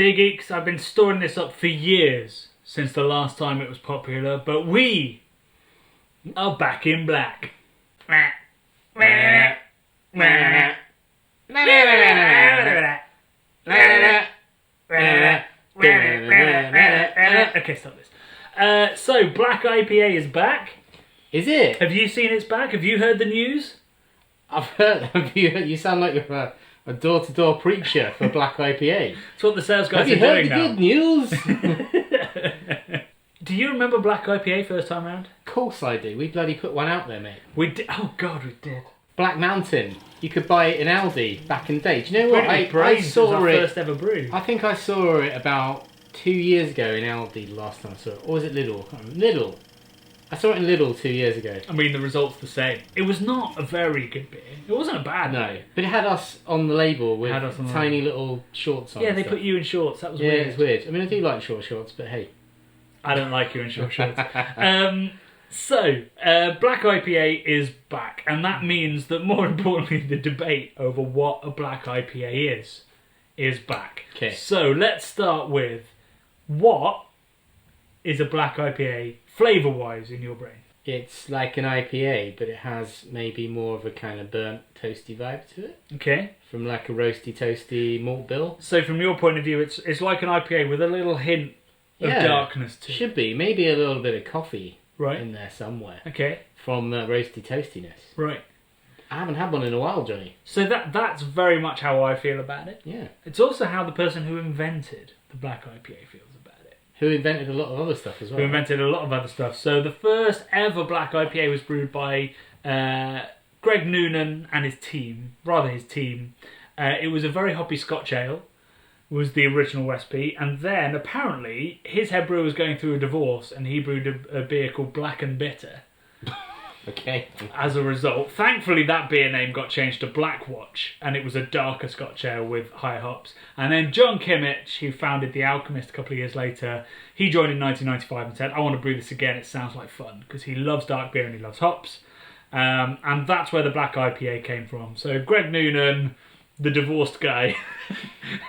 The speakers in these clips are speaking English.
Big Eeks, I've been storing this up for years since the last time it was popular, but we are back in black. Okay, stop this. So, Black IPA is back. Is it? Have you seen it's back? Have you heard the news? I've heard. You sound like you're a door-to-door preacher for Black IPA. That's what the sales guys Have you are heard doing the now. good news? Do you remember Black IPA first time round? Of course I do. We bloody put one out there, mate. We did. Oh God, we did. Black Mountain. You could buy it in Aldi back in the day. Do you know what? I saw saw it. it. First ever brew. I think I saw it about 2 years ago in Aldi the last time I saw it. Or was it Lidl? Lidl. I saw it in Lidl 2 years ago. I mean, the result's the same. It was not a very good beer. It wasn't a bad No, beer. but it had us on the label with Had us on the tiny little shorts on. Yeah, and they stuff. put you in shorts. That was Yeah, weird. it's weird. I mean, I do like short shorts, but hey. I don't like you in short shorts. So, Black IPA is back, and that means that, more importantly, the debate over what a Black IPA is back. Okay. So, let's start with, what is a Black IPA flavour-wise in your brain? It's like an IPA, but it has maybe more of a kind of burnt, toasty vibe to it. Okay. From like a roasty, toasty malt bill. So, from your point of view, it's like an IPA with a little hint of darkness to it. Should be. Maybe a little bit of coffee Right. in there somewhere. Okay. From roasty toastiness. Right. I haven't had one in a while, Johnny. So that's very much how I feel about it. Yeah. It's also how the person who invented the Black IPA feels about it. Who invented a lot of other stuff as well. Who invented a lot of other stuff. So the first ever Black IPA was brewed by Greg Noonan and his team. It was a very hoppy Scotch ale, was the original recipe, and then apparently his head brewer was going through a divorce and he brewed a beer called Black and Bitter. Okay. As a result, thankfully that beer name got changed to Blackwatch, and it was a darker Scotch ale with higher hops. And then John Kimmich, who founded The Alchemist a couple of years later, he joined in 1995 and said, I want to brew this again, it sounds like fun, because he loves dark beer and he loves hops. And that's where the Black IPA came from. So Greg Noonan, the divorced guy,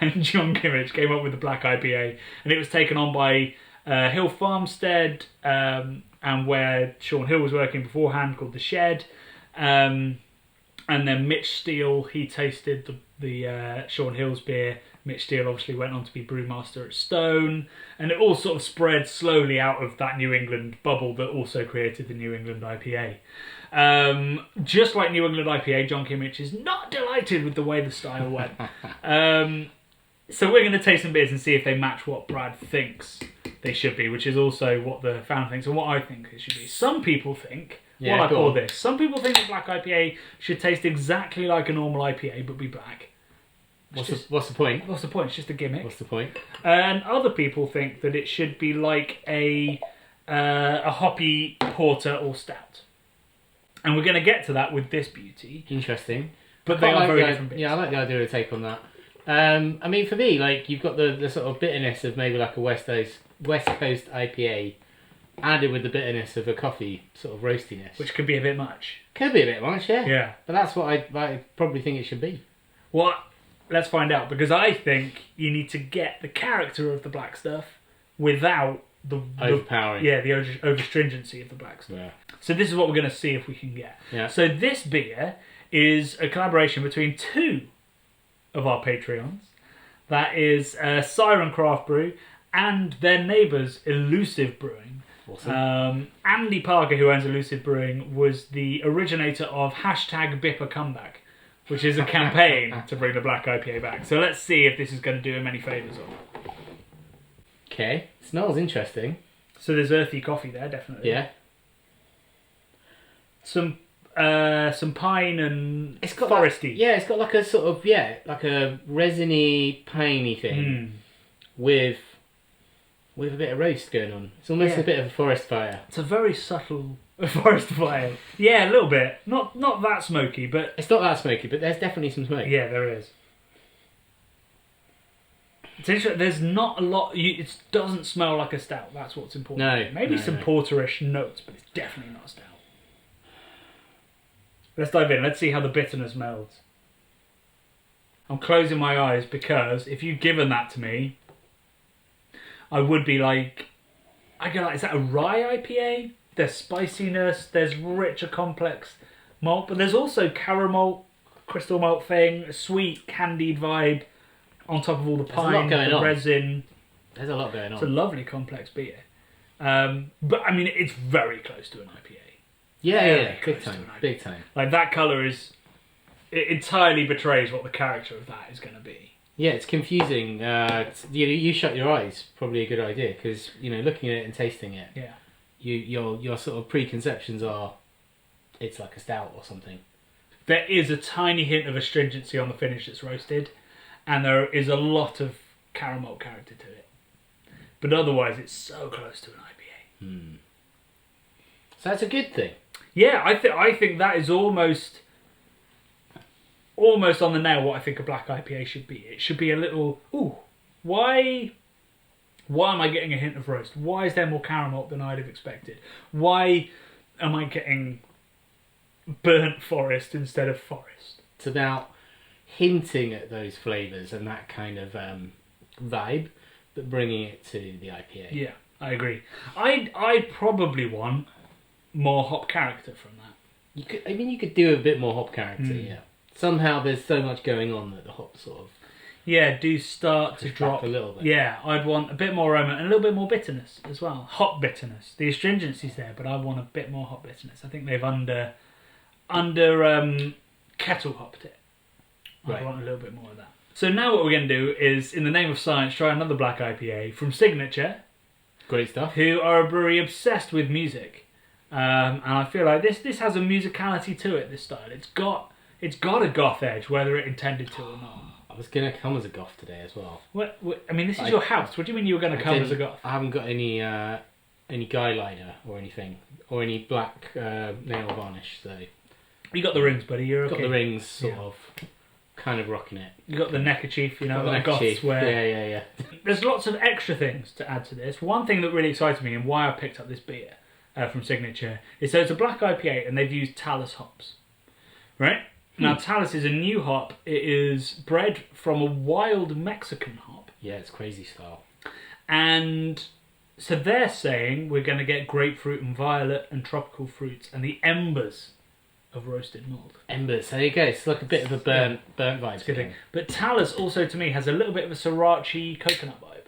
and John Kimmich came up with the Black IPA, and it was taken on by Hill Farmstead, and where Sean Hill was working beforehand, called The Shed. And then Mitch Steele, he tasted the Sean Hill's beer. Mitch Steele obviously went on to be brewmaster at Stone, and it all sort of spread slowly out of that New England bubble that also created the New England IPA. Just like New England IPA, John Kimmich is not delighted with the way the style went. So we're going to taste some beers and see if they match what Brad thinks they should be, which is also what the founder thinks and what I think it should be. Some people think, some people think that Black IPA should taste exactly like a normal IPA but be black. What's the point? What's the point? It's just a gimmick. What's the point? And other people think that it should be like a hoppy porter or stout. And we're going to get to that with this beauty. Interesting. But they are very different beers. Yeah, I like the idea of a take on that. I mean, for me, like, you've got the sort of bitterness of maybe like a West Coast IPA added with the bitterness of a coffee sort of roastiness. Which could be a bit much. Could be a bit much, yeah. Yeah. But that's what I probably think it should be. Well, let's find out, because I think you need to get the character of the black stuff without the overpowering. The overstringency of the black stuff. Yeah. So this is what we're going to see if we can get. Yeah. So this beer is a collaboration between two of our Patreons. That is Siren Craft Brew and their neighbours, Elusive Brewing. Awesome. Andy Parker, who owns Elusive Brewing, was the originator of #BIPA which is a campaign to bring the Black IPA back. So let's see if this is going to do him any favours or not. Okay. Smells interesting. So there's earthy coffee there, definitely. Yeah. Some pine and It's got foresty. It's got like a sort of like a resiny, piney thing with a bit of roast going on. It's almost a bit of a forest fire. It's a very subtle forest fire. Yeah, a little bit. Not that smoky, but It's not that smoky, but there's definitely some smoke. yeah, there is. It's interesting. There's not a lot. It doesn't smell like a stout. That's what's important. No, Maybe some porterish notes, but it's definitely not a stout. Let's dive in. Let's see how the bitterness melds. I'm closing my eyes because if you'd given that to me I would be like, I go like, is that a rye IPA? There's spiciness, there's richer, complex malt, but there's also caramel, crystal malt thing, a sweet, candied vibe on top of all the pine, the resin. There's a lot going on. It's a lovely, complex beer. But I mean, it's very close to an IPA. Yeah, big time. Like that colour it entirely betrays what the character of that is going to be. Yeah, it's confusing. You shut your eyes, probably a good idea, because looking at it and tasting it. Yeah. Your sort of preconceptions are, it's like a stout or something. There is a tiny hint of astringency on the finish that's roasted, and there is a lot of caramel character to it. But otherwise, it's so close to an IPA. So that's a good thing. Yeah, I think that is almost on the nail what I think a black IPA should be. It should be a little, why am I getting a hint of roast? Why is there more caramel than I'd have expected? Why am I getting burnt forest instead of forest? It's about hinting at those flavours and that kind of vibe, but bringing it to the IPA. Yeah, I agree. I'd probably want more hop character from that. You could do a bit more hop character, yeah. Somehow there's so much going on that the hops sort of do start to drop a little bit. Yeah, I'd want a bit more aroma and a little bit more bitterness as well. Hop bitterness. The astringency's there, but I want a bit more hop bitterness. I think they've under kettle hopped it. I want a little bit more of that. So now what we're going to do is, in the name of science, try another black IPA from Signature. Great stuff. Who are a brewery obsessed with music. And I feel like this has a musicality to it, this style. It's got a goth edge, whether it intended to or not. I was going to come as a goth today as well. What, I mean, this is your house. What do you mean you were going to come as a goth? I haven't got any guy liner or anything, or any black nail varnish, so... You got the rings, buddy, you're okay. Got the rings, sort of, kind of rocking it. You got the neckerchief, got like goths wear. Yeah. There's lots of extra things to add to this. One thing that really excites me and why I picked up this beer from Signature is so it's a black IPA and they've used Talus hops. Right? Now, Talus is a new hop. It is bred from a wild Mexican hop. Yeah, it's crazy style. And so they're saying we're going to get grapefruit and violet and tropical fruits and the embers of roasted malt. Embers, there you go. It's like a bit of a burnt vibe. Good thing. But Talus also, to me, has a little bit of a sriracha coconut vibe.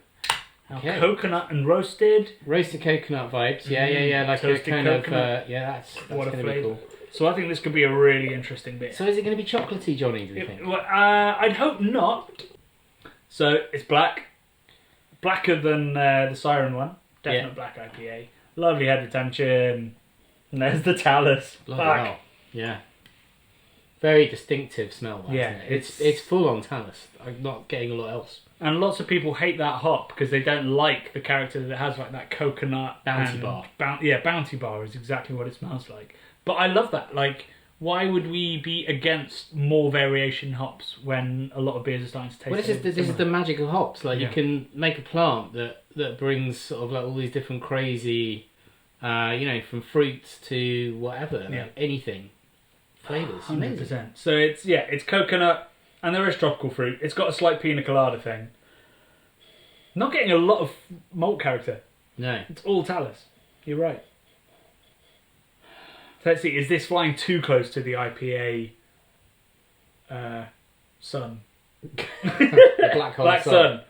Now, coconut and roasted. Roasted coconut vibes. Yeah. Like a kind coconut. of... that's what a going to be flavour. cool. So I think this could be a really interesting beer. So is it going to be chocolatey, Johnny, do you think? Well, I'd hope not. So it's black. Blacker than the Siren one. Definite black IPA. Lovely head retention. And there's the Talus. Wow. Yeah. Very distinctive smell. That, isn't it? It's full on Talus. I'm not getting a lot else. And lots of people hate that hop because they don't like the character that it has, like that coconut. Bounty bar. Bounty bar is exactly what it smells like. But I love that. Like, why would we be against more variation hops when a lot of beers are starting to taste? Well, this is the magic of hops. Like you can make a plant that brings sort of like all these different crazy, from fruits to whatever, like anything, flavors. 100%. So it's coconut and there is tropical fruit. It's got a slight pina colada thing. Not getting a lot of malt character. No, it's all Talus. You're right. So let's see, is this flying too close to the IPA sun? The black hole sun.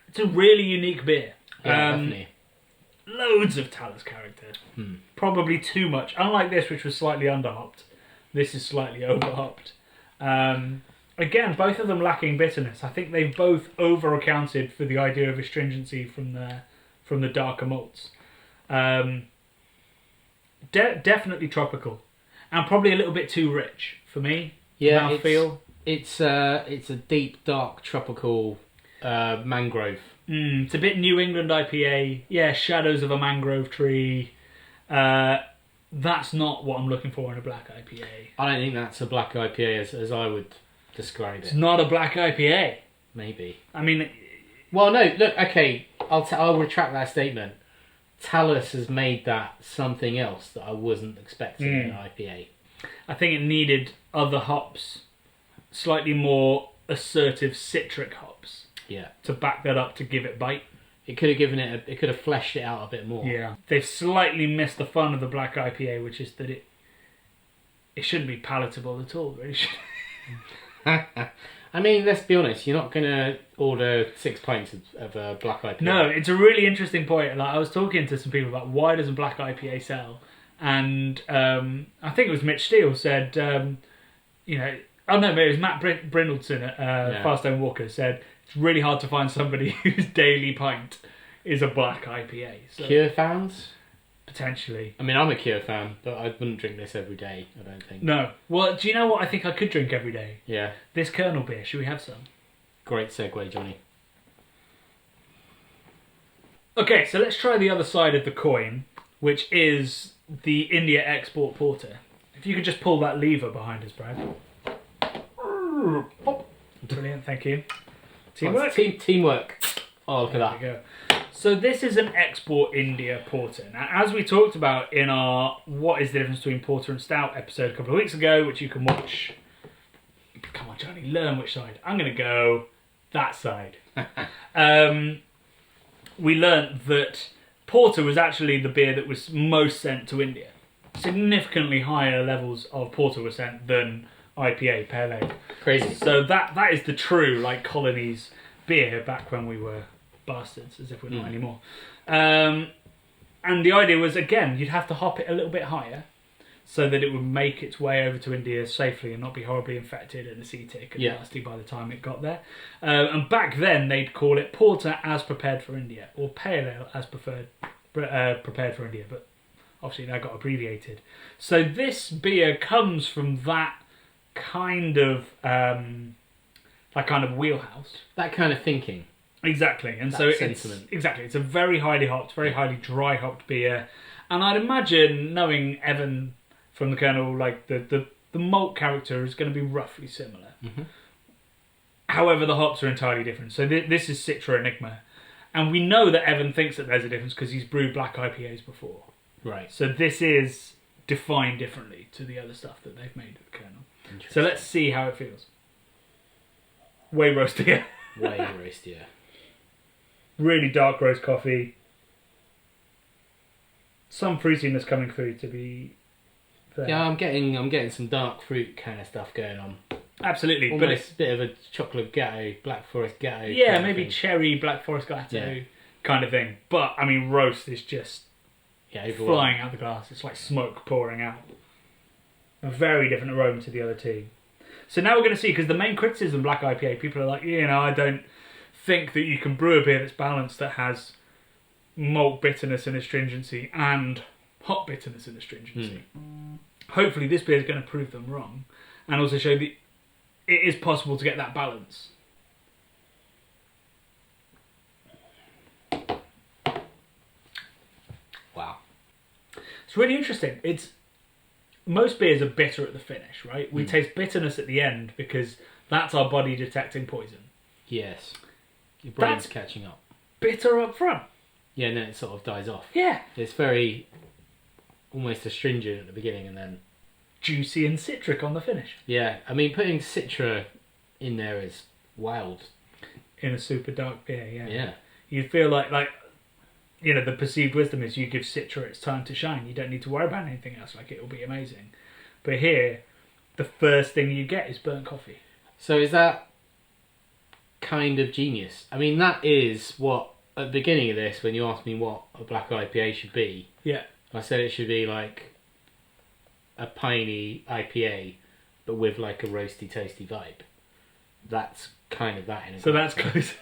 It's a really unique beer. Yeah, definitely. Loads of Talus character. Probably too much. Unlike this, which was slightly underhopped, this is slightly overhopped. Again, both of them lacking bitterness. I think they've both over-accounted for the idea of astringency from the darker malts. Definitely tropical, and probably a little bit too rich for me. Yeah, mouthfeel. It's a deep, dark, tropical mangrove. It's a bit New England IPA. Yeah, shadows of a mangrove tree. That's not what I'm looking for in a black IPA. I don't think that's a black IPA as I would describe it. It's not a black IPA. Maybe. I mean... Well, no, look, okay, I'll retract that statement. Talus has made that something else that I wasn't expecting in an IPA. I think it needed other hops, slightly more assertive citric hops to back that up to give it bite. It could have given it. It could have fleshed it out a bit more. Yeah, they've slightly missed the fun of the Black IPA, which is that it shouldn't be palatable at all. Really. I mean, let's be honest. You're not gonna order 6 pints of Black IPA. No, it's a really interesting point. Like, I was talking to some people about why doesn't Black IPA sell, and I think it was Mitch Steele said, you know, oh no, it was Matt Brindleton at Farstone Walker said it's really hard to find somebody whose daily pint is a Black IPA. So, Cure fans? Potentially. I mean, I'm a Cure fan, but I wouldn't drink this every day, I don't think. No. Well, do you know what I think I could drink every day? Yeah. This Colonel beer. Should we have some? Great segue, Johnny. Okay, so let's try the other side of the coin, which is the India export porter. If you could just pull that lever behind us, Brad. Brilliant, thank you. Teamwork? Teamwork. Oh, look at that. There we go. So this is an export India porter. Now, as we talked about in our What is the Difference Between Porter and Stout episode a couple of weeks ago, which you can watch. Come on, Johnny, learn which side. I'm going to go that side. We learnt that porter was actually the beer that was most sent to India. Significantly higher levels of porter were sent than IPA, pale ale. Crazy. So that is the true, like, colonies beer back when we were bastards, as if we're not anymore. And the idea was, again, you'd have to hop it a little bit higher so that it would make its way over to India safely and not be horribly infected and acetic and nasty by the time it got there. And back then, they'd call it porter as prepared for India, or pale ale as prepared for India, but obviously that got abbreviated. So this beer comes from that kind of wheelhouse. That kind of thinking. Exactly, and that so sentiment. It's a very highly hopped, very highly dry hopped beer, and I'd imagine, knowing Evan from the Colonel, like the malt character is going to be roughly similar. Mm-hmm. However, the hops are entirely different. So this is Citra Enigma, and we know that Evan thinks that there's a difference because he's brewed Black IPAs before. Right. So this is defined differently to the other stuff that they've made at the Colonel. So let's see how it feels. Way roastier. Way roastier. Really dark roast coffee. Some fruitiness coming through, to be fair. Yeah, I'm getting some dark fruit kind of stuff going on. Absolutely. Almost but it's a bit of a chocolate gatto, Black Forest gatto. Yeah, maybe cherry Black Forest gatto kind of thing. But, I mean, roast is just flying out the glass. It's like smoke pouring out. A very different aroma to the other two. So now we're going to see, because the main criticism of Black IPA, people are like, I don't think that you can brew a beer that's balanced, that has malt bitterness and astringency and hop bitterness and astringency. Hopefully this beer is going to prove them wrong and also show that it is possible to get that balance. Wow. It's really interesting. Most beers are bitter at the finish, right? We taste bitterness at the end because that's our body detecting poison. Yes. Your brain's catching up. Bitter up front. Yeah, and then it sort of dies off. Yeah. It's very almost astringent at the beginning and then juicy and citric on the finish. Yeah, I mean, putting Citra in there is wild. In a super dark beer, Yeah. You feel like the perceived wisdom is you give Citra its time to shine. You don't need to worry about anything else. Like, it will be amazing. But here, the first thing you get is burnt coffee. So is that kind of genius? I mean, that is what, at the beginning of this, when you asked me what a Black IPA should be, I said it should be like a piney IPA, but with like a roasty, toasty vibe. That's kind of that in a So that's close.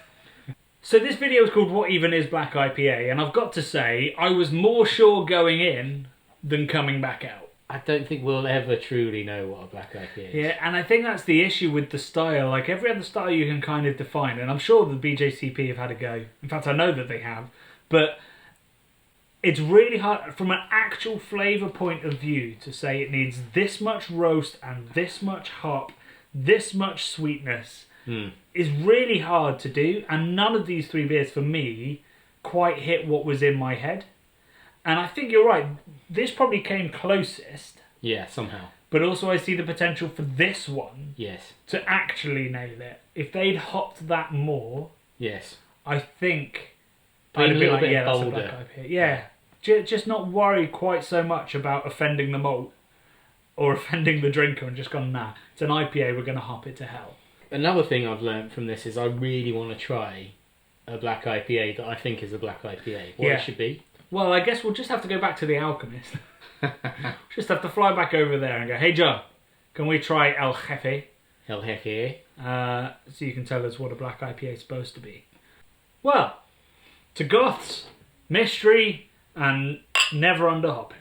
So this video is called What Even Is Black IPA, and I've got to say, I was more sure going in than coming back out. I don't think we'll ever truly know what a Black IPA is. Yeah, and I think that's the issue with the style. Like, every other style you can kind of define, and I'm sure the BJCP have had a go. In fact, I know that they have. But it's really hard, from an actual flavour point of view, to say it needs this much roast and this much hop, this much sweetness. Is really hard to do, and none of these three beers for me quite hit what was in my head. And I think you're right, this probably came closest. Yeah, somehow. But also I see the potential for this one Yes. to actually nail it. If they'd hopped that more, Yes. I think Being I'd have a been little like, bit yeah, that's a bolder. black IPA. Yeah. Just not worry quite so much about offending the malt or offending the drinker and just gone, nah, it's an IPA, we're going to hop it to hell. Another thing I've learned from this is I really want to try a black IPA that I think is a black IPA. What it should be. Well, I guess we'll just have to go back to the Alchemist. Just have to fly back over there and go, hey, John, can we try El Jefe? El Jefe. So you can tell us what a black IPA is supposed to be. Well, to Goths, mystery, and never under hopping.